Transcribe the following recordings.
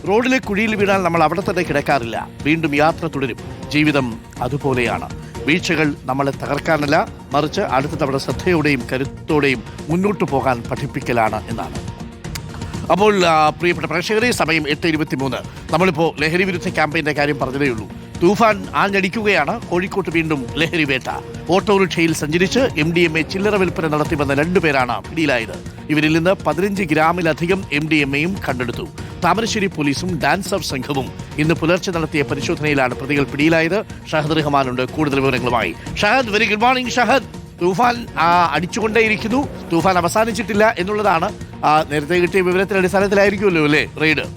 റോഡിലെ കുഴിയിൽ വീണാൽ നമ്മൾ അവിടെ തന്നെ കിടക്കാറില്ല, വീണ്ടും യാത്ര തുടരും. ജീവിതം അതുപോലെയാണ്. വീഴ്ചകൾ നമ്മളെ തകർക്കാനല്ല, മറിച്ച് അടുത്ത തവണ ശ്രദ്ധയോടെയും കരുത്തോടെയും മുന്നോട്ട് പോകാൻ പഠിപ്പിക്കലാണ് എന്നാണ്. അപ്പോൾ പ്രിയപ്പെട്ട പ്രേക്ഷകരെ, സമയം 8:23. നമ്മളിപ്പോൾ ലഹരി വിരുദ്ധ ക്യാമ്പയിൻ്റെ കാര്യം പറഞ്ഞതേ ഉള്ളൂ. തൂഫാൻ ആഞ്ഞടിക്കുകയാണ്. കോഴിക്കോട്ട് വീണ്ടും ലഹരി വേട്ട. ഓട്ടോറിക്ഷയിൽ സഞ്ചരിച്ച് MDMA ചില്ലറ വിൽപ്പന നടത്തി വന്ന 2 പേരാണ് പിടിയിലായത്. ഇവരിൽ നിന്ന് 15 ഗ്രാമിലധികം MDMAയും കണ്ടെടുത്തു. താമരശ്ശേരി പോലീസും ഡാൻസർ സംഘവും ഇന്ന് പുലർച്ചെ നടത്തിയ പരിശോധനയിലാണ് പ്രതികൾ പിടിയിലായത്. ഷഹദ് റഹ്മാനുണ്ട് കൂടുതൽ വിവരങ്ങളുമായി. Shahad, very good morning Shahad. തൂഫാൻ അടിച്ചുകൊണ്ടേയിരിക്കുന്നു. തൂഫാൻ അവസാനിച്ചിട്ടില്ല എന്നുള്ളതാണ് നേരത്തെ കിട്ടിയ വിവരത്തിന്റെ അടിസ്ഥാനത്തിലായിരിക്കുമല്ലോ അല്ലേ റെയ്ഡ്?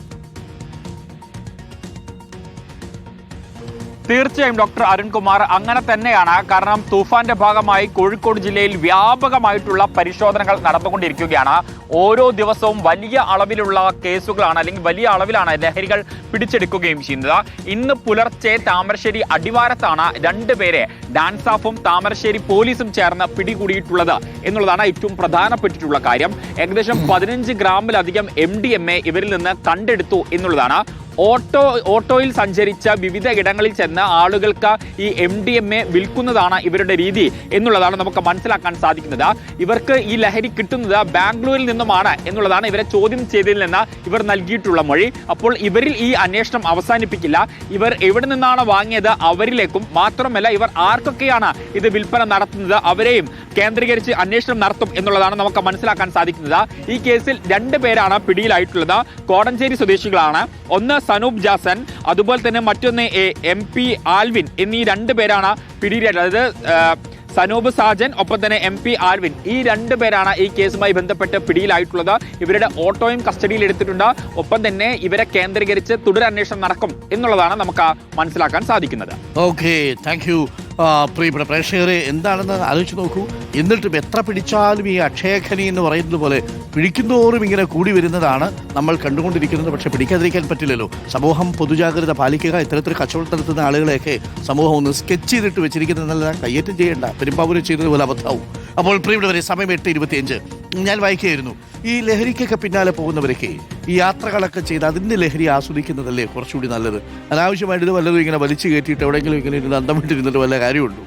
തീർച്ചയായും ഡോക്ടർ അരുൺകുമാർ, അങ്ങനെ തന്നെയാണ്. കാരണം തൂഫാന്റെ ഭാഗമായി കോഴിക്കോട് ജില്ലയിൽ വ്യാപകമായിട്ടുള്ള പരിശോധനകൾ നടന്നുകൊണ്ടിരിക്കുകയാണ്. ഓരോ ദിവസവും വലിയ അളവിലുള്ള കേസുകളാണ്, അല്ലെങ്കിൽ വലിയ അളവിലാണ് ലഹരികൾ പിടിച്ചെടുക്കുകയും ചെയ്യുന്നത്. ഇന്ന് പുലർച്ചെ താമരശ്ശേരി അടിവാരത്താണ് 2 പേരെ ഡാൻസാഫും താമരശ്ശേരി പോലീസും ചേർന്ന് പിടികൂടിയിട്ടുള്ളത് എന്നുള്ളതാണ് ഏറ്റവും പ്രധാനപ്പെട്ടിട്ടുള്ള കാര്യം. ഏകദേശം 15 ഗ്രാമിലധികം MDMA ഇവരിൽ നിന്ന് കണ്ടെടുത്തു എന്നുള്ളതാണ്. ഓട്ടോയിൽ സഞ്ചരിച്ച വിവിധ ഇടങ്ങളിൽ ചെന്ന് ആളുകൾക്ക് ഈ MDMA വിൽക്കുന്നതാണ് ഇവരുടെ രീതി എന്നുള്ളതാണ് നമുക്ക് മനസ്സിലാക്കാൻ സാധിക്കുന്നത്. ഇവർക്ക് ഈ ലഹരി കിട്ടുന്നത് ബാംഗ്ലൂരിൽ നിന്നുമാണ് എന്നുള്ളതാണ് ഇവരെ ചോദ്യം ചെയ്തതിൽ നിന്ന് ഇവർ നൽകിയിട്ടുള്ള മൊഴി. അപ്പോൾ ഇവരിൽ ഈ അന്വേഷണം അവസാനിപ്പിക്കില്ല. ഇവർ എവിടെ നിന്നാണ് വാങ്ങിയത് അവരിലേക്കും, മാത്രമല്ല ഇവർ ആർക്കൊക്കെയാണ് ഇത് വിൽപ്പന നടത്തുന്നത് അവരെയും കേന്ദ്രീകരിച്ച് അന്വേഷണം നടത്തും എന്നുള്ളതാണ് നമുക്ക് മനസ്സിലാക്കാൻ സാധിക്കുന്നത്. ഈ കേസിൽ 2 പേരാണ് പിടിയിലായിട്ടുള്ളത്. കോടഞ്ചേരി സ്വദേശികളാണ്. ഒന്ന് സനൂപ് ജാസൻ, അതുപോലെ തന്നെ മറ്റൊന്ന് MP ആൽവിൻ എന്നീ 2 പേരാണ് പിടിയിലായിട്ടുള്ളത്. സനൂപ് സാജൻ, ഒപ്പം തന്നെ MP ആൽവിൻ, ഈ 2 പേരാണ് ഈ കേസുമായി ബന്ധപ്പെട്ട് പിടിയിലായിട്ടുള്ളത്. ഇവരുടെ ഓട്ടോയും കസ്റ്റഡിയിൽ എടുത്തിട്ടുണ്ട്. ഒപ്പം തന്നെ ഇവരെ കേന്ദ്രീകരിച്ച് തുടരന്വേഷണം നടക്കും എന്നുള്ളതാണ് നമുക്ക് മനസ്സിലാക്കാൻ സാധിക്കുന്നത്. Okay, thank you. പ്രിയപ്പെട്ട പ്രേക്ഷകരെ, എന്താണെന്ന് ആലോചിച്ച് നോക്കൂ. എന്നിട്ടും എത്ര പിടിച്ചാലും ഈ അക്ഷയഖനി എന്ന് പറയുന്നത് പോലെ പിടിക്കുന്നതോറും ഇങ്ങനെ കൂടി വരുന്നതാണ് നമ്മൾ കണ്ടുകൊണ്ടിരിക്കുന്നത്. പക്ഷെ പിടിക്കാതിരിക്കാൻ പറ്റില്ലല്ലോ. സമൂഹം പൊതുജാഗ്രത പാലിക്കുക. ഇത്തരത്തിൽ കച്ചവടം നടത്തുന്ന ആളുകളെയൊക്കെ സമൂഹം ഒന്ന് സ്കെച്ച് ചെയ്തിട്ട് വെച്ചിരിക്കുന്നതെന്നല്ല, കയ്യേറ്റം ചെയ്യേണ്ട. പെരുമ്പാവൂര് ചെയ്തതുപോലെ അബദ്ധവും. അപ്പോൾ പ്രിയപ്പെട്ടവരെ, സമയം 8:25. ഞാൻ വായിക്കുകയായിരുന്നു, ഈ ലഹരിക്കൊക്കെ പിന്നാലെ പോകുന്നവരൊക്കെ ഈ യാത്രകളൊക്കെ ചെയ്ത് അതിൻ്റെ ലഹരി ആസ്വദിക്കുന്നതല്ലേ കുറച്ചുകൂടി നല്ലത്. അനാവശ്യമായിട്ട് ഇത് വല്ലതും ഇങ്ങനെ വലിച്ചു കയറ്റിയിട്ട് എവിടെയെങ്കിലും ഇങ്ങനെ ഇരുന്ന് അന്തം വിട്ടിരുന്നിട്ട് വല്ല കാര്യമുണ്ടോ?